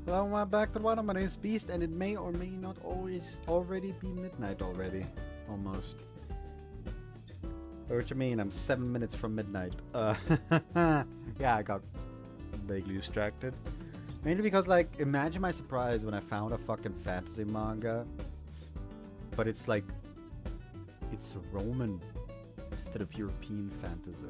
Well, back to the bottom. My name is Beast, and it may or may not always already be midnight already. Almost. What you mean? I'm 7 minutes from midnight. Yeah, I got vaguely distracted. Mainly because, like, imagine my surprise when I found a fucking fantasy manga. But it's like, it's Roman instead of European fantasy.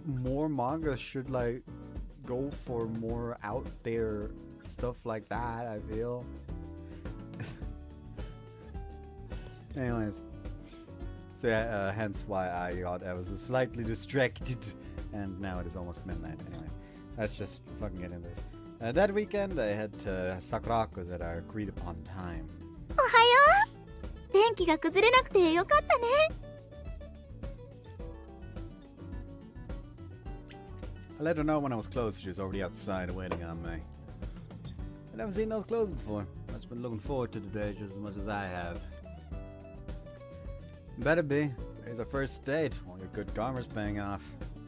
More manga should like go for more out there stuff like that, I feel. Anyways, so yeah, hence why I was slightly distracted, and now it is almost midnight. Anyway, let's just fucking get into this. That weekend I had to Sakurako's at our agreed upon time. おはよう。天気が崩れなくてよかったね。I let her know when I was close. She was already outside waiting on me. I've never seen those clothes before. I've just been looking forward to today just as much as I have. Better be. Today's our first date. All your good karma's paying off.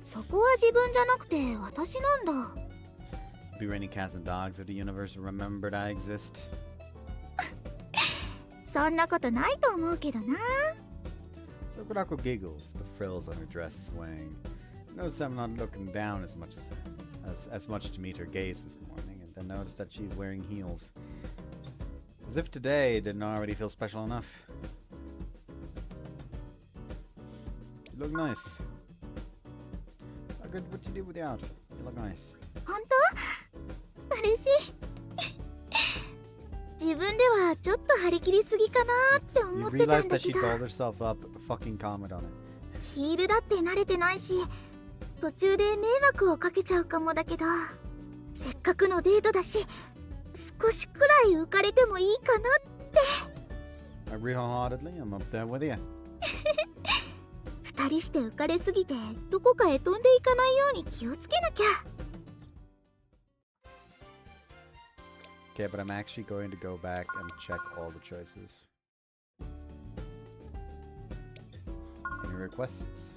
そこは自分じゃなくて私なんだ。Be raining cats and dogs if the universe remembered I exist. そんなことないと思うけどな。Sakurako giggles, the frills on her dress swaying. Notice I'm not looking down as much to meet her gaze this morning, and then notice that she's wearing heels. As if today didn't already feel special enough. You look nice. How good what you do with the outfit. You look nice. 本当？嬉しい。自分ではちょっと張り切りすぎかなって思ってたん You realized だ that け she ど。 called herself up. Fucking comment on it. ヒールだって慣れてないし、途中で迷惑をかけちゃうかもだけど、せっかくのデートだし、少しくらい浮かれてもいいかなって。Real heartedly, I'm up there with you. 二人して浮かれすぎてどこかへ飛んでいかないように気をつけなきゃ。Okay, but I'm actually going to go back and check all the choices. Any requests?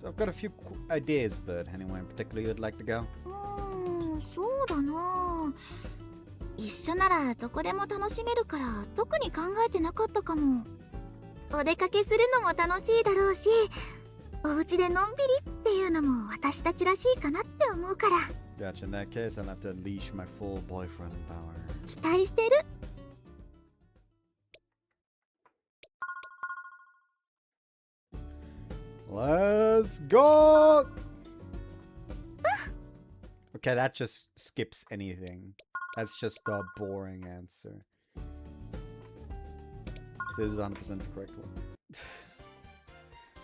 So I've got a few ideas, but anywhere in particular you'd like to go? そうだな。一緒ならどこでも楽しめるから特に考えてなかったかも。お出かけするのも楽しいだろうし、お家でのんびりっていうのも私たちらしいかなって思うから。Gotcha. In that case, I'll have to unleash my full boyfriend power. 期待してる。Let's go! Okay, that just skips anything. That's just a boring answer. This is 100% the correct one.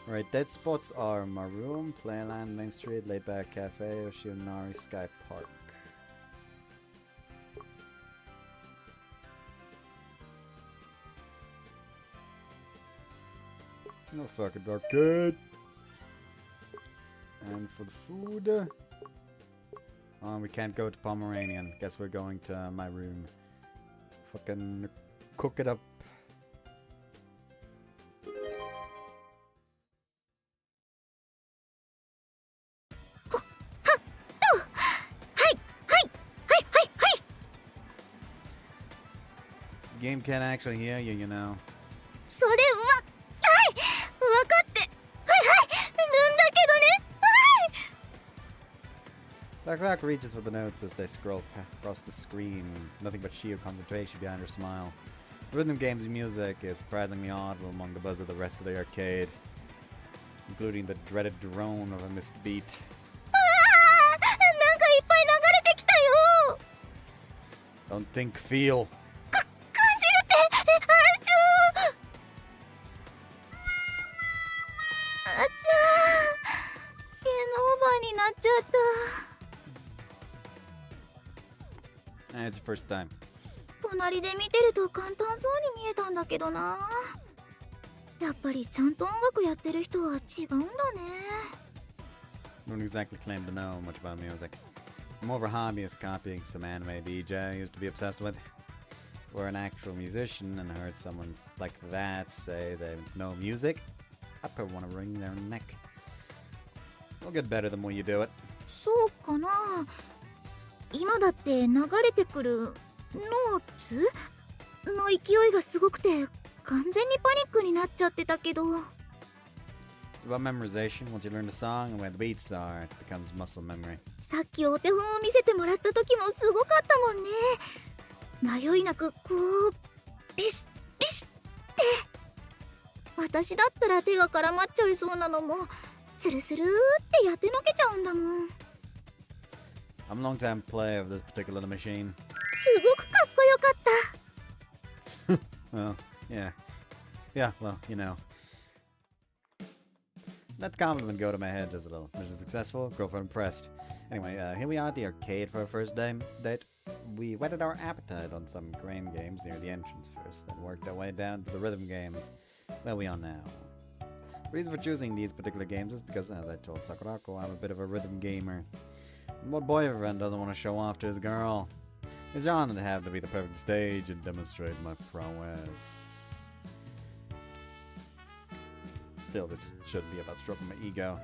Alright, dead spots are my room, Playland, Main Street, Laid Back Cafe, Oshionari Sky Park. No fucking arcade. And for the food, we can't go to Pomeranian. Guess we're going to my room. Fucking cook it up. Game can't actually hear you, you know. それは、はい、分かって、はいはい、るんだけどね、はい。Sakurako reaches for the notes as they scroll across the screen. Nothing but sheer concentration behind her smile. The rhythm game's music is surprisingly audible among the buzz of the rest of the arcade, including the dreaded drone of a missed beat. なんかいっぱい流れてきたよ。 Don't think, feel. 感じるって、ゲームオーバーになっちゃった。 It's your first time. 隣で見てると簡単そうに見えたんだけどな。やっぱりちゃんと音楽やってる人は違うんだね。 Don't exactly claim to know much about music. I'm more of a hobbyist copying some anime DJ I used to be obsessed with. were an actual musician and heard someone like that say they know music, I'd probably want to wring their neck. It'll get better the more you do it. そうかな。今だって流れてくるノーツの勢いがすごくて完全にパニックになっちゃってたけど。It's about memorization. Once you learn the song and where the beats are, it becomes muscle memory. さっきお手本を見せてもらった時もすごかったもんね。迷いなくこうビシッビシッって私だったら手が絡まっちゃいそうなのもスルスルーってやってのけちゃうんだもん。 I'm a long-time player of this particular machine. すごくかっこよかった。 Well, yeah. Yeah, well, you know. Let the compliment go to my head just a little. Mission successful, girlfriend impressed. Anyway, here we are at the arcade for our first date. We whetted our appetite on some crane games near the entrance first, then worked our way down to the rhythm games, where we are now. The reason for choosing these particular games is because, as I told Sakurako, I'm a bit of a rhythm gamer. And what boyfriend doesn't want to show off to his girl? His genre to have to be the perfect stage and demonstrate my prowess. Still, this shouldn't be about stroking my ego.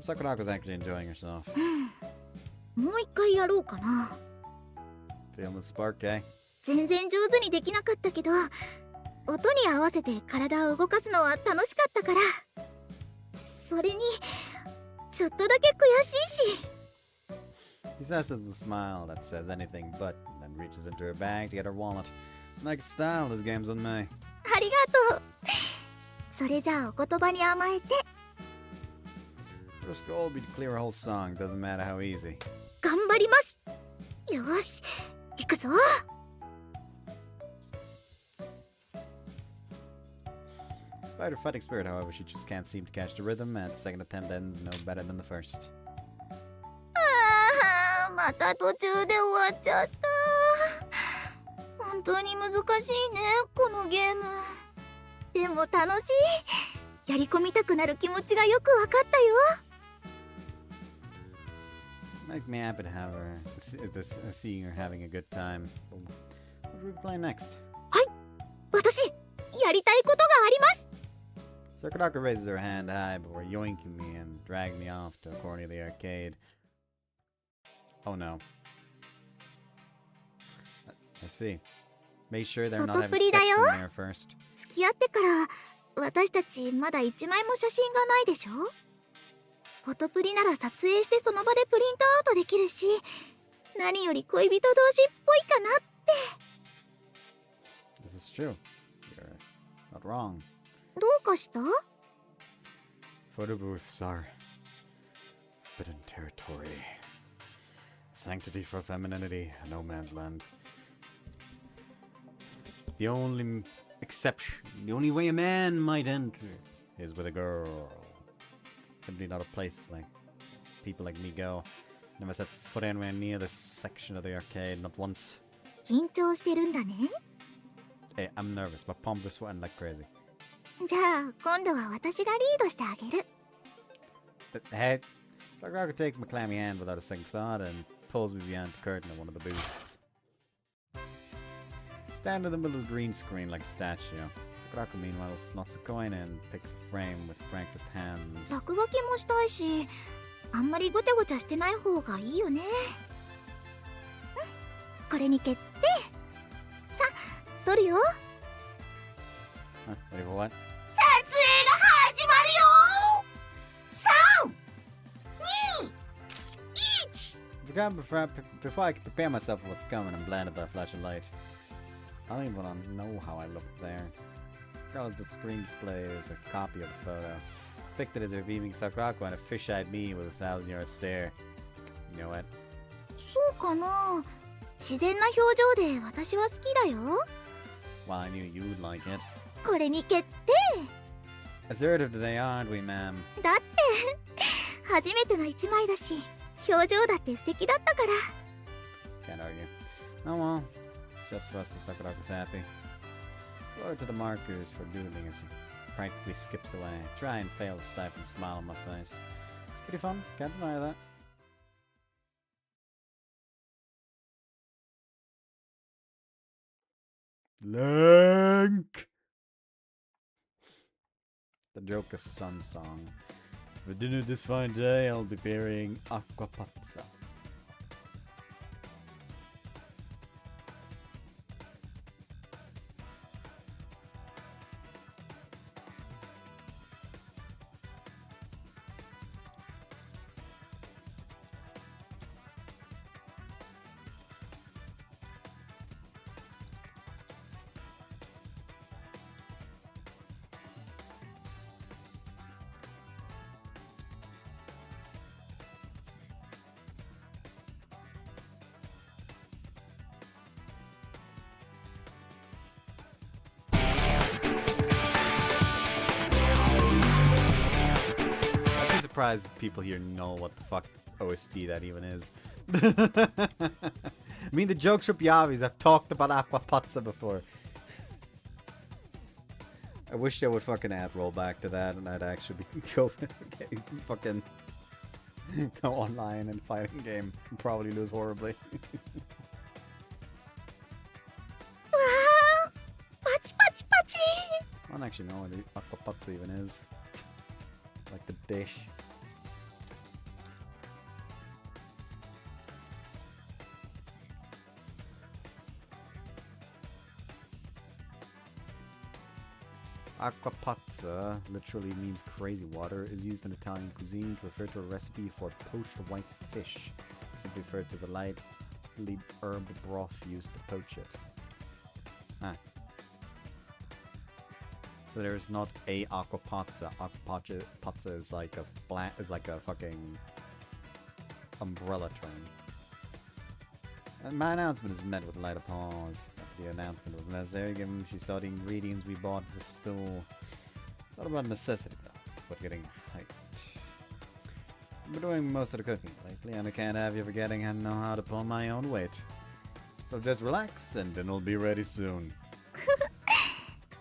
Sakurako's actually enjoying herself. もう一回やろうかな。 Feeling the spark, eh? 全然上手にできなかったけど音に合わせて体を動かすのは楽しかったから。それにちょっとだけ悔しいし。 He says it with a smile that says anything but, and then reaches into her bag to get her wallet. Like style, this game's on me. ありがとう。それじゃあお言葉に甘えて。 First goal will be to clear a whole song, doesn't matter how easy. 頑張ります。よし、行くぞ。 Despite her fighting spirit, however, she just can't seem to catch the rhythm, and the second attempt ends no better than the first. ああ、また途中で終わっちゃった。本当に難しいね、このゲーム。でも楽しい。やり込みたくなる気持ちがよくわかったよ。 Makes me happy to have her, seeing her having a good time. What do we play next? はい、私、やりたいことがあります。 Sakurako raises her hand high before yoinking me and dragging me off to a corner of the arcade. Oh no. I see. Make sure they're not having sex in there first. 付き合ってから私たちまだ一枚も写真がないでしょ。フォトプリなら撮影してその場でプリントアウトできるし、何より恋人同士っぽいかなって。 This is true. You're not wrong. どうかした？ Photo booths are forbidden territory. Sanctity for femininity, no man's land. The only exception, the only way a man might enter is with a girl. Simply not a place like people like me go. Never set foot anywhere near this section of the arcade, not once. 緊張してるんだね。 Hey, I'm nervous. My palms are sweating like crazy. じゃあ今度は私がリードしてあげる。 Hey, Sakurako takes my clammy hand without a second thought and pulls me behind the curtain of one of the booths. Stand in the middle of the green screen like a statue. Sakurako meanwhile slots a coin and picks a frame with practiced hands. 落書きもしたいし、あんまりごちゃごちゃしてない方がいいよね。これに決定。さあ、撮るよ。 Huh, ready for what? 撮影が始まるよ。3、2、1。 Before I can prepare myself for what's coming, I'm blinded by a flash of light. I don't even know how I look there. Regardless, the screen display is a copy of the photo. Depicted as a beaming Sakurako and a fish-eyed me with a 1,000-yard stare. You know what? そうかな。自然な表情で私は好きだよ。 Well, I knew you'd like it. これに決定。 Assertive today, aren't we, ma'am? だって初めての一枚だし、表情だって素敵だったから。 Can't argue. Oh well, it's just for us that Sakurako's happy. Glory to the markers for doodling as he practically skips away. Try and fail to stifle a smile on my face. It's pretty fun, can't deny that. Link! The Joker's Sun song. For dinner this fine day, I'll be preparing aquapazza. Surprised people here know what the fuck OST that even is. I mean, the jokes are obvious. I've talked about aquapazza before. I wish they would fucking add rollback to that, and I'd actually be fucking go online and fight a game and probably lose horribly. I don't actually know what the aquapazza even is. Like the dish. Aquapazza literally means crazy water, is used in Italian cuisine to refer to a recipe for poached white fish. Simply referred to the lightly herb broth used to poach it. So there's not a aquapazza. Aquapazza is like a fucking umbrella term. And my announcement is met with a light applause. After the announcement was necessary, given she saw the ingredients we bought at the store. Not about necessity though, but getting hyped. I've been doing most of the cooking lately, and I can't have you forgetting I know how to pull my own weight. So just relax, and dinner'll be ready soon.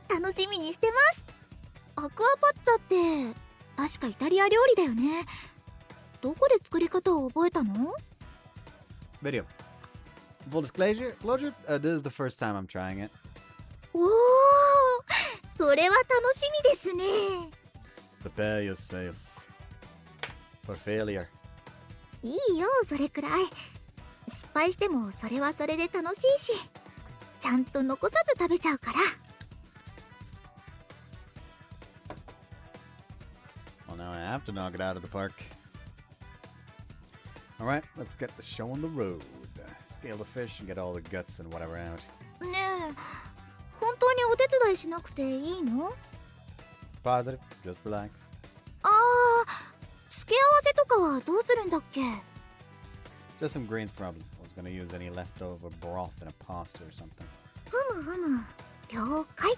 楽しみにしてます。アクアパッツァって確かイタリア料理だよね。どこで作り方を覚えたの？ Video. Full disclosure, this is the first time I'm trying it. おお、それは楽しみですね。Prepare yourself for failure. いいよ、それくらい。失敗してもそれはそれで楽しいし、ちゃんと残さず食べちゃうから。Well, now I have to knock it out of the park. Alright, let's get the show on the road. Scale the fish and get all the guts and whatever out. ねえ、本当にお手伝いしなくていいの？ Positive, just relax. ああ、付け合わせとかはどうするんだっけ？ Just some greens problem. I was gonna use any leftover broth in a pasta or something. ふむふむ、了解。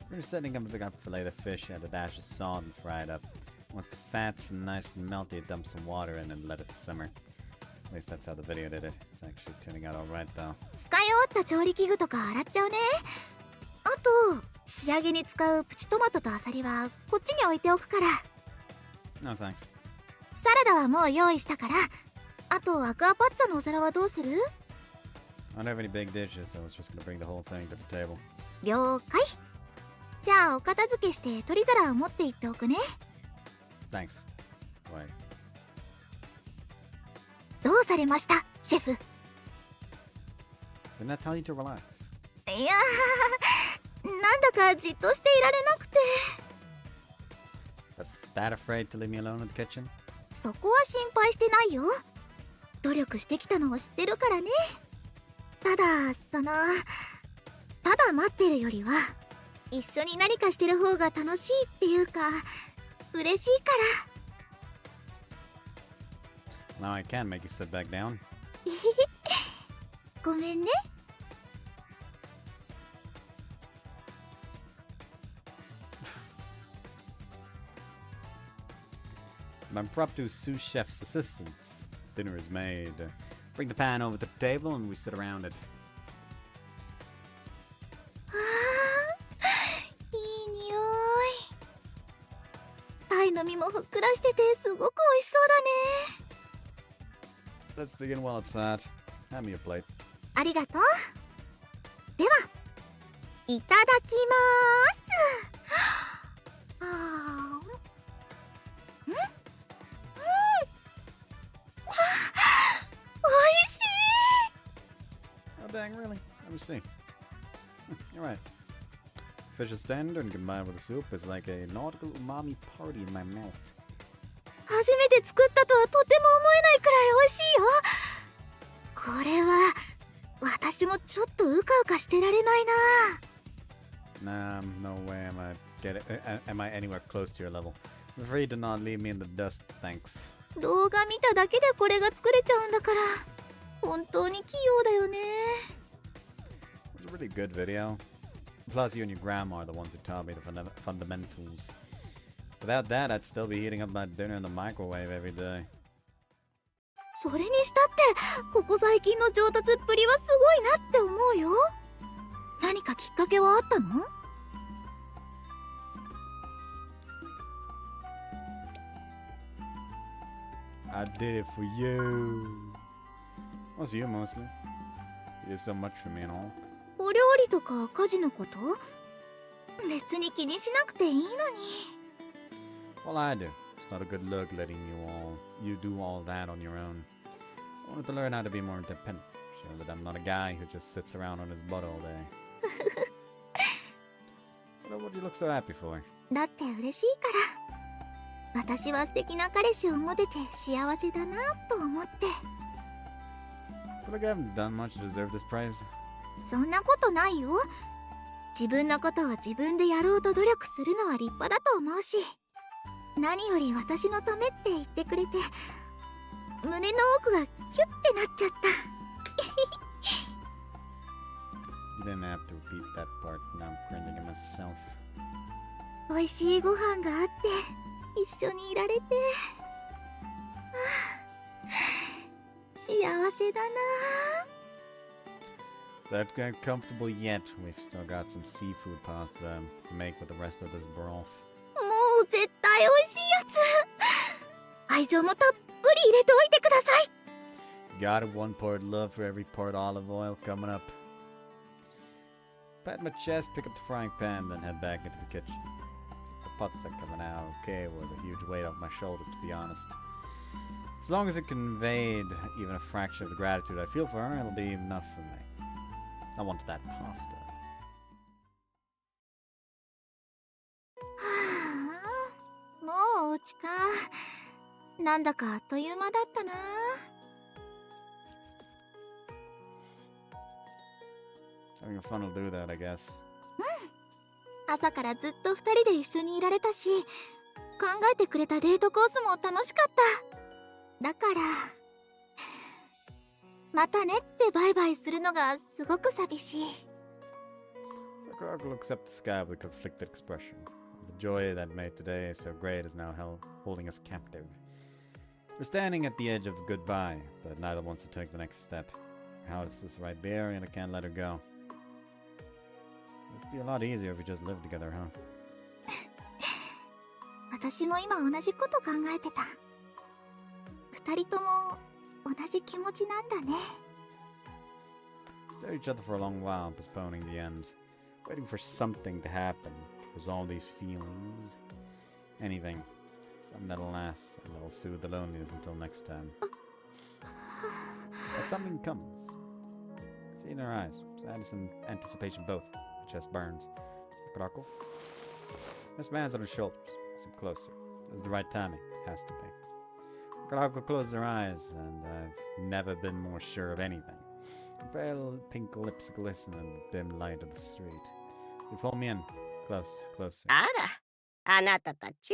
We're setting up a big fillet of fish, add a dash of salt and fry it up. Once the fat's nice and melty, dump some water in and let it simmer. At least that's how the video did it. It's actually turning out alright though. 使い終わった調理器具とか洗っちゃうね。あと、仕上げに使うプチトマトとアサリはこっちに置いておくから。No thanks. サラダはもう用意したから。あと、アクアパッツァのお皿はどうする？ I don't have any big dishes, so I was just gonna bring the whole thing to the table. 了解。じゃあお片付けして取り皿を持って行っておくね。Thanks. Why? どうされました、シェフ？ Didn't I tell you to relax? いやー、なんだかじっとしていられなくて。That afraid to leave me alone in the kitchen? そこは心配してないよ。努力してきたのを知ってるからね。ただ、ただ待ってるよりは一緒に何かしてる方が楽しいっていうか、嬉しいから。Now I can make you sit back down. ごめんね。I'm impromptu sous chef's assistants. Dinner is made. Bring the pan over to the table and we sit around it. いい匂い。タイの身もふっくらしててすごく美味しそうだね。 Let's dig in while it's hot. Hand me a plate. ありがとう。きます。あーん、おいしい。 Oh dang, really? Let me see. You're right. Fish is tender and combined with the soup is like a nautical umami party in my mouth. 初めて作ったとはとても思えないくらい美味しいよ。これは私もちょっとうかうかしてられないな。 Nah, no way am I anywhere close to your level. I'm afraid to not leave me in the dust, thanks. 動画見ただけでこれが作れちゃうんだから本当に器用だよね。 It was a really good video. Plus, you and your grandma are the ones who taught me the fundamentals. Without that, I'd still be heating up my dinner in the microwave every day. それにしたってここ最近の上達っぷりはすごいなって思うよ。何かきっかけはあったの？ I did it for you. Well, it's you mostly. You did so much for me and all. お料理とか家事のこと？別に気にしなくていいのに。 Well, I do. It's not a good look letting you do all that on your own. I wanted to learn how to be more independent. Show that I'm not a guy who just sits around on his butt all day. What do you look so happy for? だって嬉しいから。私は素敵な彼氏を持てて幸せだなと思って。 I feel like I haven't done much to deserve this prize. そんなことないよ。自分のことを自分でやろうと努力するのは立派だと思うし、何より私のためって言ってくれて胸の奥がキュッてなっちゃった。 You didn't have to repeat that part. Now I'm cringing at myself. 美味しいご飯があって一緒にいられて、幸せだな。 That got comfortable yet. We've still got some seafood pasta to make with the rest of this broth. もう絶対美味しいやつ。愛情もたっぷり入れておいてください。 Got it, one part love for every part olive oil coming up. Pat my chest, pick up the frying pan, then head back into the kitchen. The pots are coming out okay was a huge weight off my shoulder, to be honest. As long as it conveyed even a fraction of the gratitude I feel for her, it'll be enough for me. I wanted that pasta. はあ、もうお家か。なんだかあっという間だったな。 Having fun will do that, I guess. 朝からずっと二人で一緒にいられたし、考えてくれたデートコースも楽しかった。だからまたねってバイバイするのがすごく寂しい。 Sakurako looks up the sky with a conflicted expression. The joy that made today so great is now holding us captive. We're standing at the edge of goodbye, but neither wants to take the next step. Her house is right there, and I can't let her go. It'd be a lot easier if we just lived together, huh? 私も今同じこと考えてた。二人とも同じ気持ちなんだね。 We stared at each other for a long while, postponing the end, waiting for something to happen to resolve these feelings. Anything. Something that'll last, and that'll soothe the loneliness until next time. But something comes. See in her eyes. Sadness and anticipation both. My chest burns. Sakurako. This man's on her shoulders. Gets him closer. This is the right timing. Has to be. Sakurako closes her eyes, and I've never been more sure of anything. Her pale pink lips glisten in the dim light of the street. They pull me in. Close, closer. あら、あなたたち、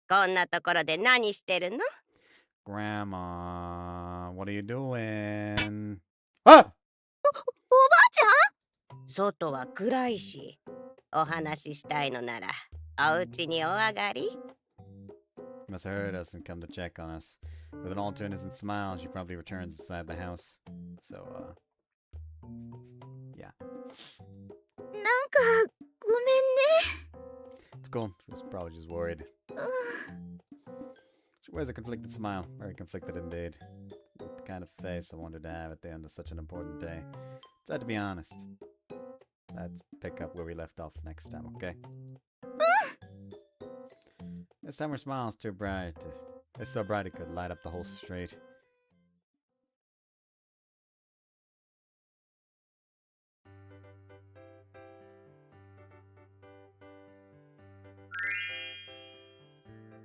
こんなところで何してるの？ Grandma, what are you doing? Ah! おばあちゃん？外は暗いし、お話ししたいのなら、お家にお上がり。She must have heard us and come to check on us. With an all-too-innocent smile, she probably returns inside the house. So, yeah. なんかごめんね。 It's cool. She was probably just worried. She wears a conflicted smile. Very conflicted indeed. The kind of face I wanted to have at the end of such an important day. Sad to be honest. Let's pick up where we left off next time, okay? This time her smile's too bright. It's so bright it could light up the whole street.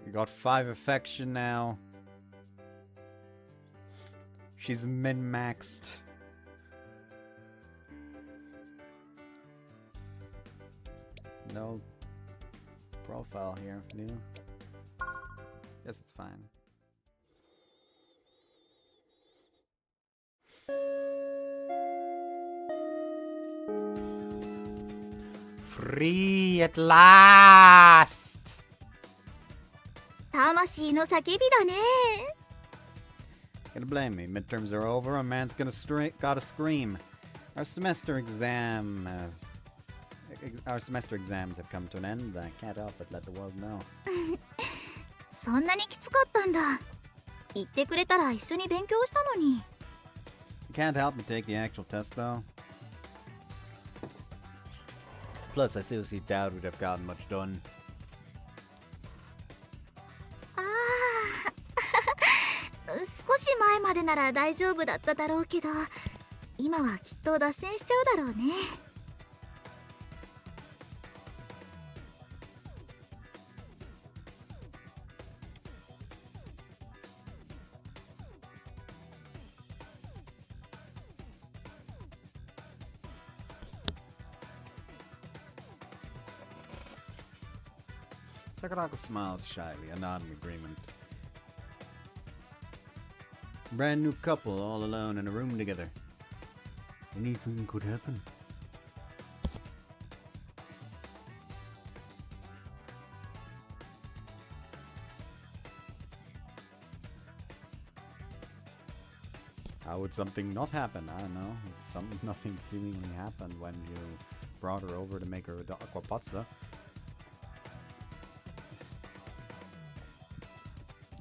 We got 5 affection now. She's min-maxed. No profile here, new. Guess it's fine. Free at last! 魂の叫びだね。 Gonna blame me. Midterms are over. A man's gotta scream. Our semester exams have come to an end. I can't help but let the world know. そんなにきつかったんだ。言ってくれたら一緒に勉強したのに。You can't help me take the actual test though. Plus, I seriously doubt we'd have gotten much done. ああ、少し前までなら大丈夫だっただろうけど、今はきっと脱線しちゃうだろうね。Sakurako smiles shyly, a nod in agreement. Brand new couple all alone in a room together. Anything could happen. How would something not happen? I don't know. Nothing seemingly happened when you brought her over to make her the aquapazza.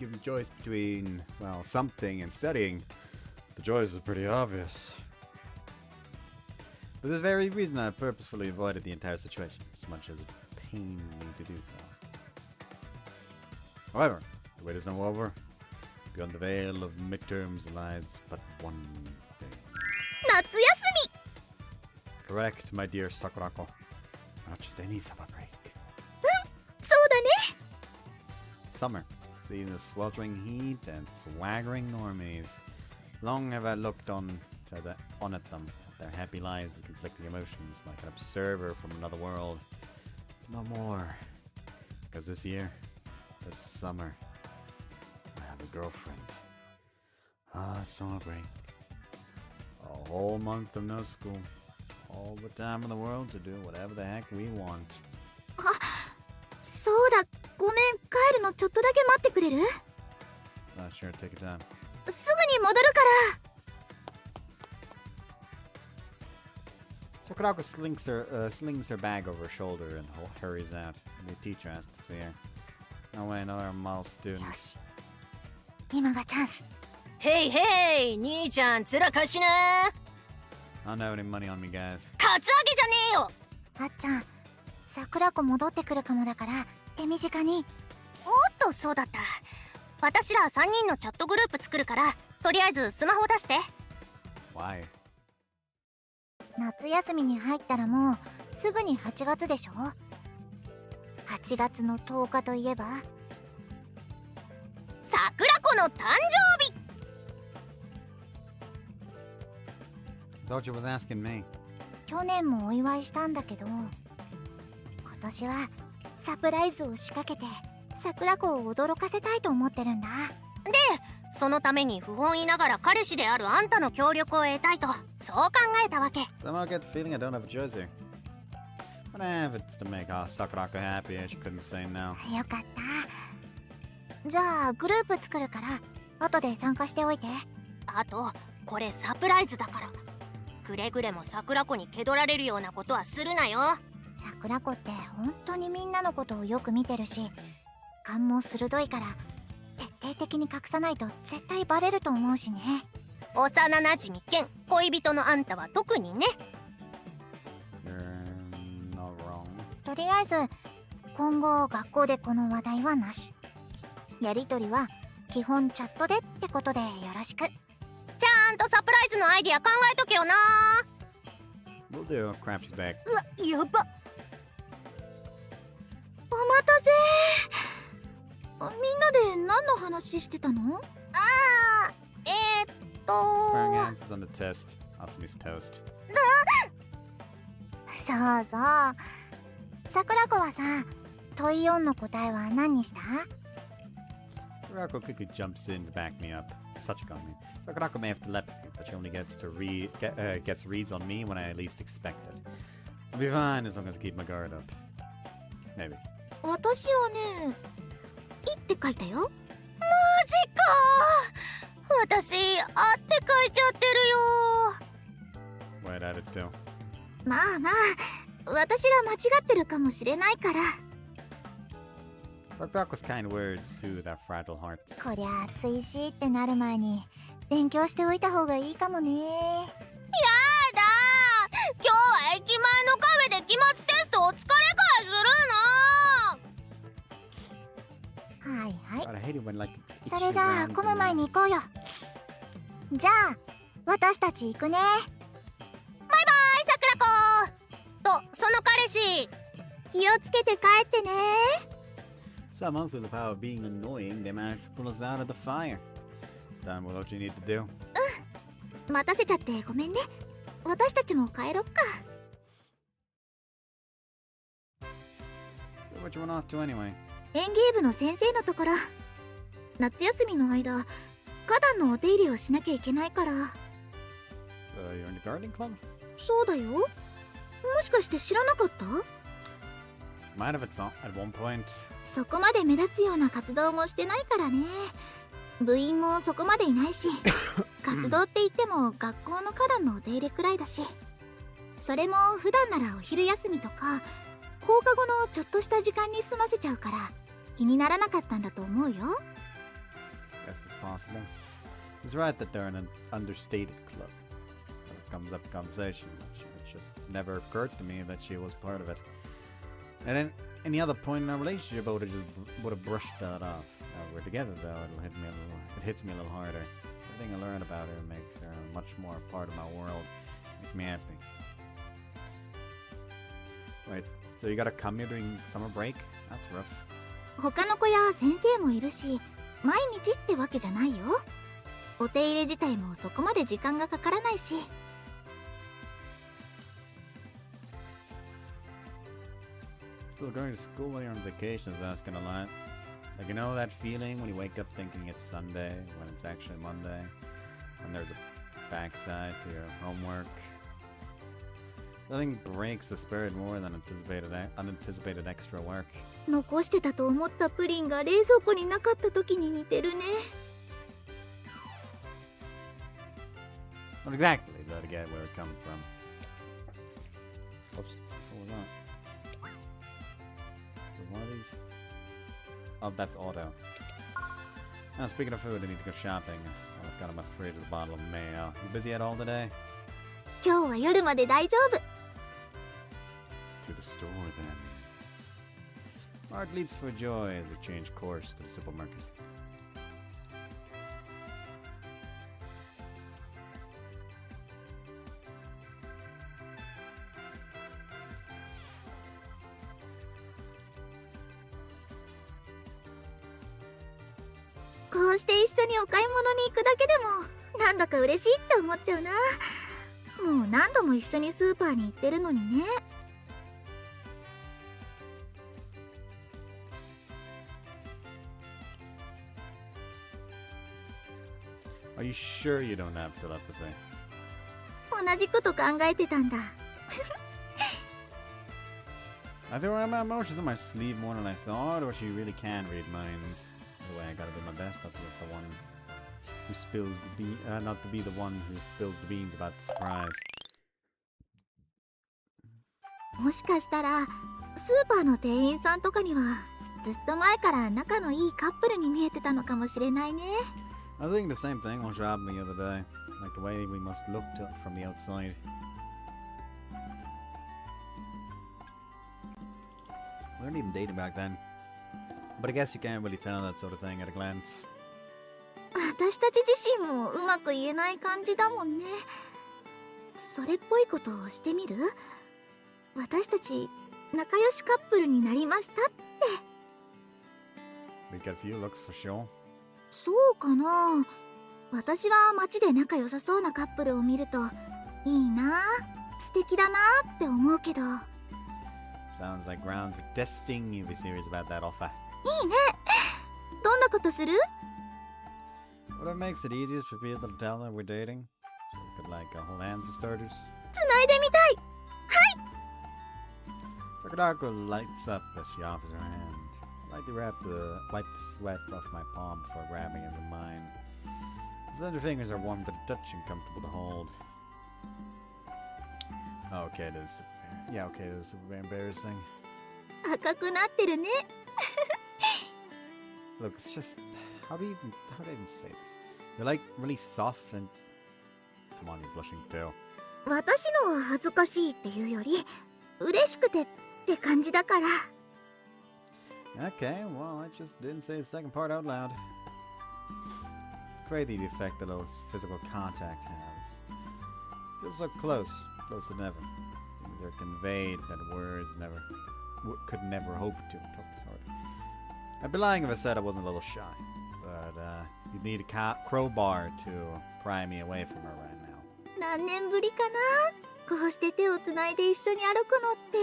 Given choice between, well, something and studying, the choice is pretty obvious. For this very reason, I purposefully avoided the entire situation, as much as it pained me to do so. However, the wait is now over. Beyond the veil of midterms lies but one thing. 夏休み。 Correct, my dear Sakurako. Not just any summer break. そうだね。 Summer. Seeing the sweltering heat and swaggering normies. Long have I looked on at them, at their happy lives with conflicting emotions, like an observer from another world. No more. Because this year, this summer, I have a girlfriend. Summer break. A whole month of no school. All the time in the world to do whatever the heck we want. そうだ。ごめん、帰るのちょっとだけ待ってくれる？ Sure, take your time. すぐに戻るから。 Sakurako slings her bag over her shoulder and hurries out. The teacher asks to see her. No way, another model student. よし。今がチャンス。へいへい、兄ちゃんつらかしな。 I don't have any money on me, guys. カツアゲじゃねえよ。あっちゃん、桜子戻ってくるかもだから手短に。おっと、そうだった。私ら3人のチャットグループ作るから、とりあえずスマホ出して。 Why? 夏休みに入ったらもうすぐに8月でしょ。8月の10日といえば桜子の誕生日。 Thought you was asking me. 去年もお祝いしたんだけど、今年はサプライズを仕掛けて桜子を驚かせたいと思ってるんだ。で、そのために不本意ながら彼氏であるあんたの協力を得たいと、そう考えたわけ。 Somehow I get the feeling I don't have a choice here. But if it's to make Sakurako happy, she couldn't say no. よかった。じゃあグループ作るから後で参加しておいて。あと、これサプライズだから。くれぐれも桜子に気取られるようなことはするなよ。桜子って本当にみんなのことをよく見てるし、勘も鋭いから徹底的に隠さないと絶対バレると思うしね。幼なじみ兼恋人のあんたは特にね。 You're とりあえず今後学校でこの話題はなし。やりとりは基本チャットでってことでよろしく。ちゃんとサプライズのアイディア考えとけよな。 We'll do. Craps back. うわ、やば。お待たせ。みんなで何の話してたの？あFiring answers on the test. Atsumi's toast. そうそう。桜子はさ、問い4の答えは何にした？ Sakurako quickly jumps in to back me up. Sachiko, I mean. Sakurako may have telepathy, but she only gets reads on me when I least expect it. I'll be fine as long as I keep my guard up. Maybe. 私はね、いって書いたよ。マジか。私、あって書いちゃってるよ。What at it too? まあまあ、私が間違ってるかもしれないから。Sakurako's kind words soothe our fragile hearts. こりゃ追試ってなる前に勉強しておいた方がいいかもね。やだ。今日は駅前のカフェで期末テストお疲れ会するの。はいはい。 God, I hate it when like it's それじゃあ混む前に行こうよ。じゃあ私たち行くね。バイバイ、桜子。と、その彼氏。気をつけて帰ってね。 Someone with the power of being annoying, they managed to pull us out of the fire. Done with what you need to do. 待たせちゃってごめんね。私たちも帰ろっか。So what you went off to anyway? 園芸部の先生のところ。夏休みの間、花壇のお手入れをしなきゃいけないから。So you're in the gardening club? そうだよ。もしかして知らなかった？ Might have at one point. そこまで目立つような活動もしてないからね。部員もそこまでいないし、活動って言っても学校の花壇のお手入れくらいだし、それも普段ならお昼休みとか放課後のちょっとした時間に済ませちゃうから気にならなかったんだと思うよ。 Guess it's possible. He's right that they're an understated club. When it comes up in conversation, it just never occurred to me that she was part of it. And then any other point in our relationship, I would have brushed that off. Now we're together though, it hits me a little harder. Everything I learn about her makes her much more a part of my world. Makes me happy. Wait, so you gotta come here during summer break? That's rough. 他の子や先生もいるし、毎日ってわけじゃないよ。お手入れ自体もそこまで時間がかからないし。Still going to school while you're on vacation is asking a lot. Like, you know that feeling when you wake up thinking it's Sunday when it's actually Monday, and there's a backside to your homework. Nothing breaks the spirit more than unanticipated extra work. 残してたと思ったプリンが冷蔵庫になかった時に似てるね。Not exactly, but I get where it comes from. Oops, what was that? Was one of these? Oh, that's auto. Now, speaking of food, I need to go shopping. I've got in my fridge a bottle of mayo. You busy at all today? 今日は夜まで大丈夫。To the store, then. Mark leaps for joy as we change course to the supermarket.こうして一緒にお買い物に行くだけでもなんだか嬉しいって思っちゃうな。もう何度も一緒にスーパーに行ってるのにね。Are you sure you don't have telepathy? 同じこと考えてたんだ。I think my emotions on my sleeve more than I thought, or she really can read minds. The way I gotta do my best not to be the one who spills not to be the one who spills the beans about the surprise. もしかしたらスーパーの店員さんとかにはずっと前から仲のいいカップルに見えてたのかもしれないね。I was thinking the same thing while shopping the other day, like the way we must look from the outside. We weren't even dating back then. But I guess you can't really tell that sort of thing at a glance. 私たち自身もうまく言えない感じだもんね。それっぽいことをしてみる？私たち仲良しカップルになりましたって。We got a few looks for sure. そうかな。私は街で仲良さそうなカップルを見るといいな、素敵だなって思うけど。Sounds like grounds for testing you be serious about that offer. いいね。どんなことする？ Whatever makes it easiest for people to tell that we're dating. So we could like hold hands for starters. つないでみたい。Sakurako lights up as she offers her hand. I lightly wipe the sweat off my palm before grabbing it with mine. His slender fingers are warm to the touch and comfortable to hold. Oh, okay, okay, this is very embarrassing. 赤くなってるね。Look, it's just how do I even say this? They're like really soft and come on, you're blushing too. 私のは恥ずかしいっていうより嬉しくてって感じだから。Okay, well, I just didn't say the second part out loud. It's crazy the effect that little physical contact has. Feels so close than ever. Things are conveyed that words could never hope to. I'd be lying if I said I wasn't a little shy, but you'd need a crowbar to pry me away from her right now. 何年ぶりかな、こうして手をつないで一緒に歩くのって。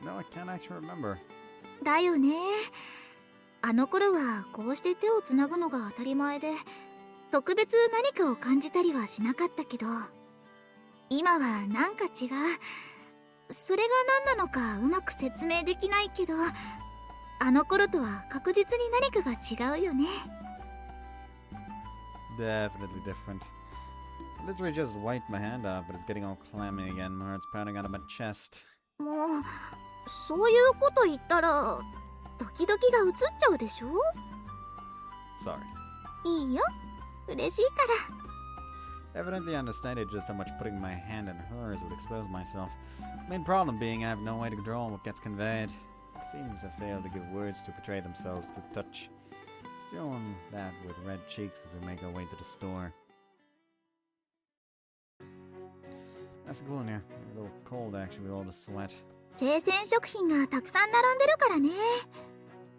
No, I can't actually remember. だよね。あの頃はこうして手をつなぐのが当たり前で、特別何かを感じたりはしなかったけど、今はなんか違う。それが何なのかうまく説明できないけど、あの頃とは確実に何かが違うよね。Definitely different. I literally just wiped my hand off, but it's getting all clammy again. My heart's pounding out of my chest. もうそういうこと言ったらドキドキが移っちゃうでしょ。 Sorry. いいよ、嬉しいから。 Evidently understanding just how much putting my hand in hers would expose myself. Main problem being I have no way to control what gets conveyed. Feelings have failed to give words to portray themselves to touch. Still on that with red cheeks as we make our way to the store. That's cool in here. A little cold actually with all the sweat. 生鮮食品がたくさん並んでるからね。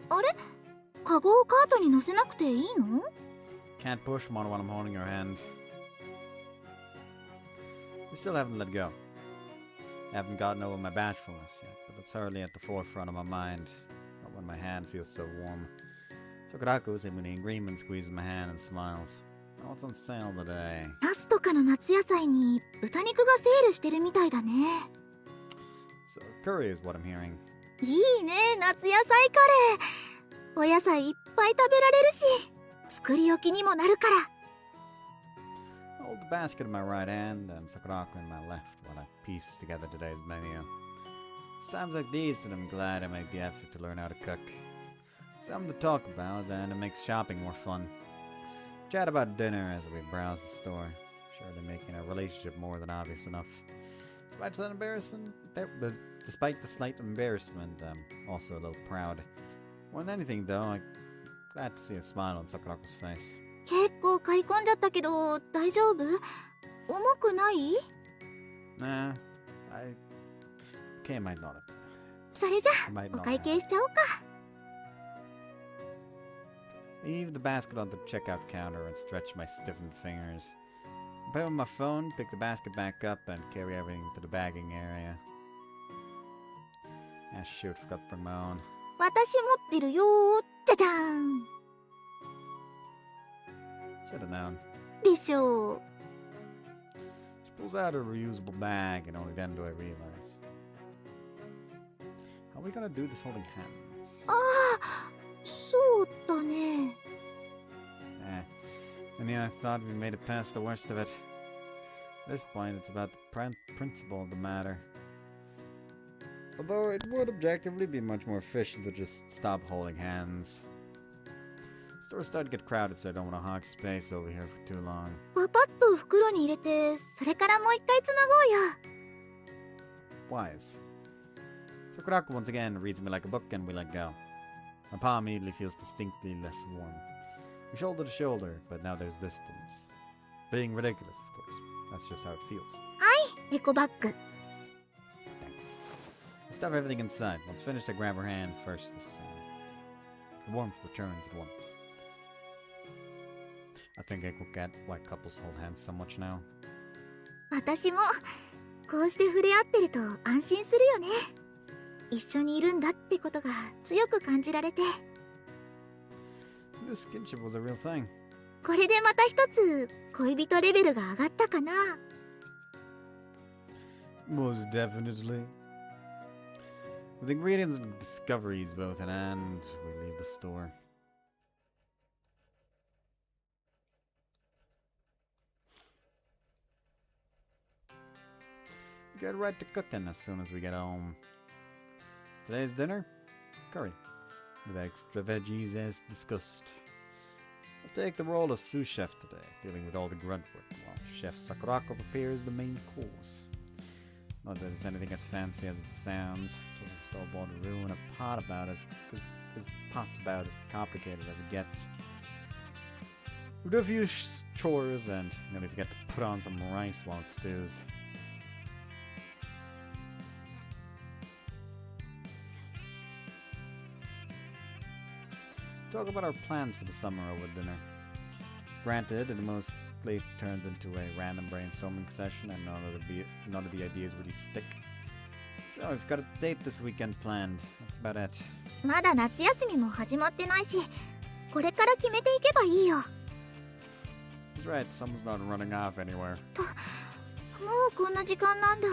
あれ、カゴをカートに乗せなくていいの？ Can't push one while I'm holding your hand. We still haven't let go. Haven't gotten over my bashfulness yet, but it's hardly at the forefront of my mind. Not when my hand feels so warm. Sakurako is in agreement, squeezes my hand and smiles. Oh, what's on sale today? ナスとかの夏野菜に豚肉がセールしてるみたいだね。 So, curry is what I'm hearing. いいね、夏野菜カレー。お野菜いっぱい食べられるし、作り置きにもなるから。 I hold the basket in my right hand and Sakurako in my left while I piece together today's menu. It's times like these that I'm glad I make the effort to learn how to cook. Something to talk about, and it makes shopping more fun. Chat about dinner as we browse the store, surely making our relationship more than obvious enough. Despite the slight embarrassment, I'm also a little proud. More than anything, though, I'm glad to see a smile on Sakurako's face. 結構買い込んじゃったけど大丈夫？重くない？ Nah, I might not. それじゃ I might お not 会 have. 計しちゃおうか。 Leave the basket on the checkout counter and stretch my stiffened fingers. Play with my phone, pick the basket back up, and carry everything to the bagging area. Ah, shoot, forgot to bring my own. 私持ってるよ。じゃじゃーん。 Should've known. でしょう。 She pulls out a reusable bag, and only then do I realize. How are we gonna do this holding hands? ああ、そうだね。 I mean, I thought we made it past the worst of it. At this point, it's about the principle of the matter. Although it would objectively be much more efficient to just stop holding hands. Stores start to get crowded, so I don't want to hog space over here for too long. パパッと袋に入れて、それからもう一回つなごうよ。 Wise. Sakurako once again reads me like a book and we let go. My palm immediately feels distinctly less warm. We're shoulder to shoulder, but now there's distance. Being ridiculous, of course. That's just how it feels. エコバッグ。 Thanks. I stuff everything inside. Once finished, I grab her hand first this time. The warmth returns at once. I think I could get why couples hold hands so much now. 私もこうして触れ合ってると安心するよね。一緒にいるんだってことが強く感じられて。This skinship was a real thing. これでまた一つ恋人レベルが上がったかな。 Most definitely. With ingredients and discoveries both in hand, we leave the store. Get right to cooking as soon as we get home. Today's dinner? Curry. With extra veggies as discussed. I'll take the role of sous chef today, dealing with all the grunt work, while Chef Sakurako prepares the main course. Not that it's anything as fancy as it sounds. Just a store-bought roux and a pot about as pot's about as complicated as it gets. We do a few chores and nearly forget to put on some rice while it stews. Talk about our plans for the summer over dinner. Granted, it mostly turns into a random brainstorming session and none of the ideas really stick. So we've got a date this weekend planned. That's about it. まだ夏休みも始まってないし、これから決めていけばいいよ。 He's right, someone's not running off anywhere. もうこんな時間なんだ。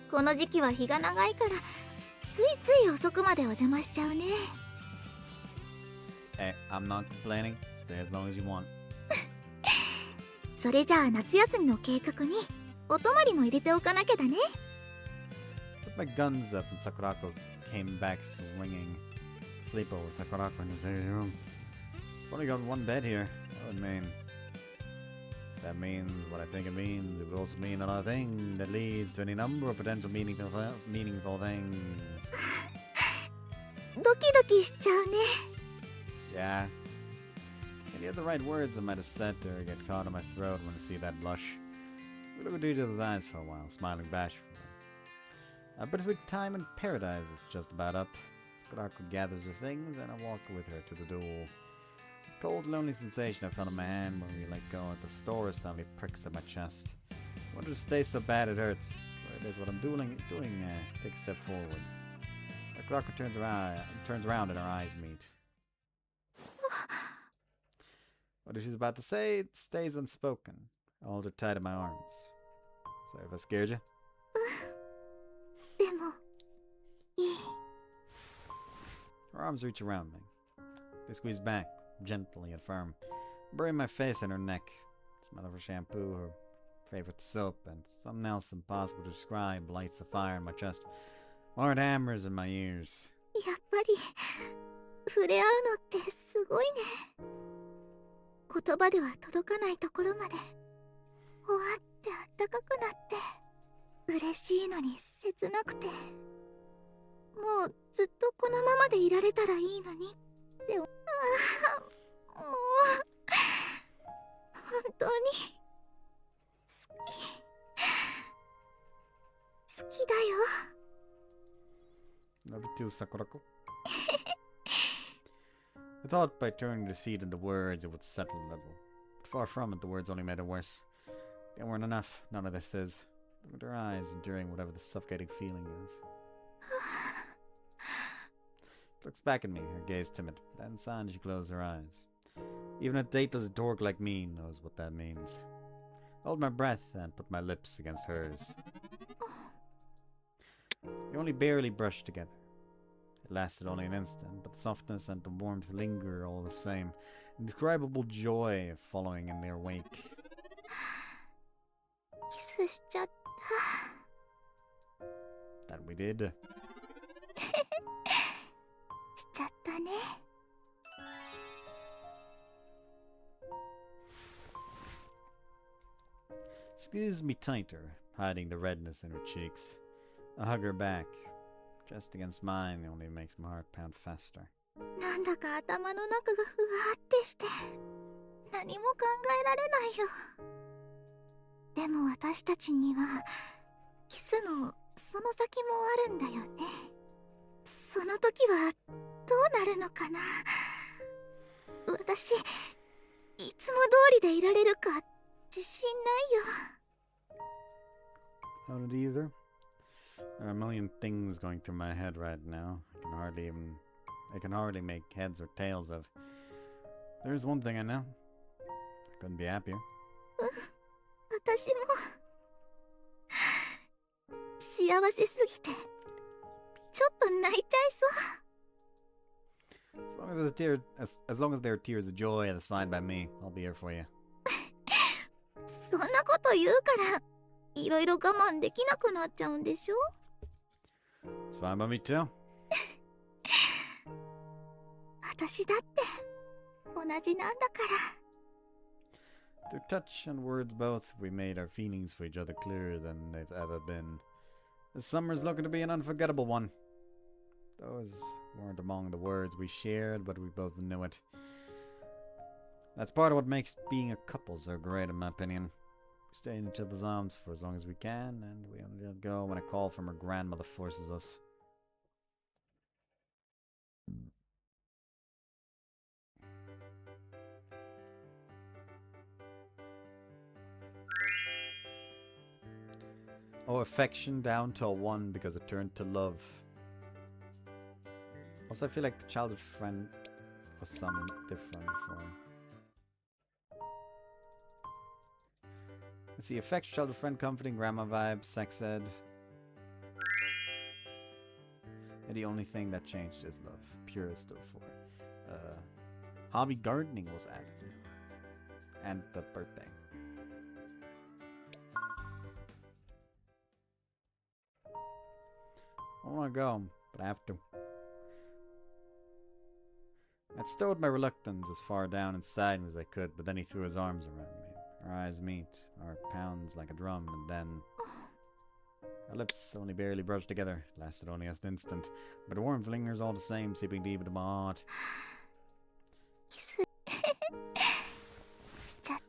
この時期は日が長いからついつい遅くまでお邪魔しちゃうね。 Hey, I'm not complaining. Stay as long as you want. それじゃあ夏休みの計画にお泊まりも入れておかなきゃだね。 Put my guns up and Sakurako came back swinging. Sleeper with Sakurako in his room. I've only got one bed here. That would mean... That means what I think it means. It would also mean another thing that leads to any number of potential meaningful things. ドキドキしちゃうね。 Yeah. Can you have the right words I might have said to her get caught in my throat when I see that blush? We look into each other's eyes for a while, smiling bashfully. A bittersweet time in paradise is just about up. Sakurako gathers her things and I walk with her to the door. The cold, lonely sensation I felt in my hand when we let go at the store suddenly pricks at my chest. I wanted to stay so bad it hurts. But it is what I'm doing. Take a step forward. Sakurako turns around and our eyes meet. What she's about to say stays unspoken. I hold her tight in my arms. Sorry if I scared you. でもいい。 Her arms reach around me. They squeeze back, gently and firm. Bury my face in her neck. Smell of her shampoo, her favorite soap, and something else impossible to describe lights a fire in my chest. Hard hammers in my ears. やっぱり触れ合うのってすごいね。言葉では届かないところまでほわってあったかくなって嬉しいのに切なくて、もうずっとこのままでいられたらいいのにってもう本当に好きだよ。 Love you too, Sakurako. I thought by turning the seat into words it would settle a little. But far from it, the words only made it worse. They weren't enough, none of this is. Look at her eyes, enduring whatever the suffocating feeling is. She looks back at me, her gaze timid. Then suddenly she closes her eyes. Even a dateless dork like me knows what that means. I hold my breath and put my lips against hers. They only barely brushed together. It lasted only an instant, but the softness and the warmth linger all the same. Indescribable joy following in their wake. キスしちゃった。 That we did. しちゃったね。 Squeezes me tighter, hiding the redness in her cheeks. I hug her back. Just against mine only makes my heart pound faster. なんだか頭の中がふわってして何も考えられないよ。でも私たちにはキスのその先もあるんだよね。その時はどうなるのかな。私いつも通りでいられるか自信ないよ。 I don't either. There are a million things going through my head right now. I can hardly make heads or tails of. There's one thing I know. I couldn't be happier. 私も幸せすぎてちょっと泣いちゃいそう。 As long as there are tears of joy, that's fine by me. I'll be here for you. そんなこと言うからいろいろ我慢できなくなっちゃうんでしょ。 It's fine by me too. 私だって同じなんだから。 Through touch and words both, we made our feelings for each other clearer than they've ever been. This summer's looking to be an unforgettable one. Those weren't among the words we shared, but we both knew it. That's part of what makes being a couple so great, in my opinion. We stay in each other's arms for as long as we can, and we only let go when a call from our grandmother forces us. Oh, affection down to a 1 because it turned to love. Also, I feel like the childhood friend was some different form. Let's see, affection, childhood friend, comforting, grandma vibe, sex ed. And the only thing that changed is love. Pure is still 4. Hobby gardening was added. And the birthday. I want to go, but I have to. I'd stowed my reluctance as far down inside me as I could, but then he threw his arms around me. Our eyes meet, our pounds like a drum, and then... Our lips only barely brushed together. It lasted only an instant, but the warmth lingers all the same, seeping deep into my heart.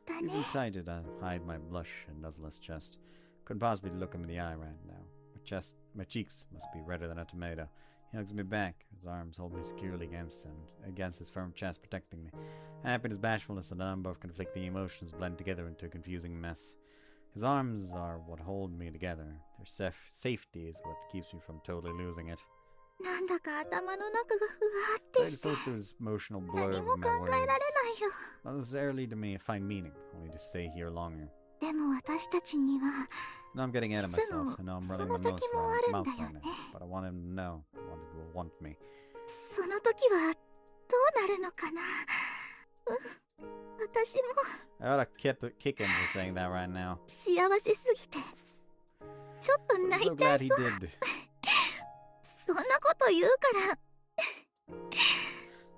Even excited, I hide my blush and nuzzle his chest. Couldn't possibly look him in the eye right now. My cheeks must be redder than a tomato. He hugs me back. His arms hold me securely against his firm chest, protecting me. Happiness, bashfulness, and a number of conflicting emotions blend together into a confusing mess. His arms are what hold me together. Their safety is what keeps me from totally losing it. なんだか頭の中がふわってして this emotional blur 何 of も my 考えられ words. ないよ。 Not necessarily to me find meaning, only to stay here longer. でも私たちには Now I'm getting ahead of myself. I know I'm running my mouth その先もあるんだよね。 right now, but I want him to know. I want him to want me. その時はどうなるのかな。私も I ought to kick him for saying that right now. 幸せすぎてちょっと I'm 泣 so いちゃ glad い he そう。 did. そんなこと言うから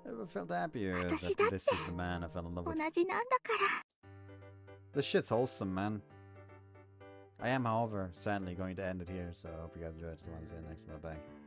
Never felt happier that 私だって this is the man I fell in love 同 with. じなんだから。 This shit's wholesome, man. I am, however, sadly going to end it here, so I hope you guys enjoyed. So I want to say next. Bye bye.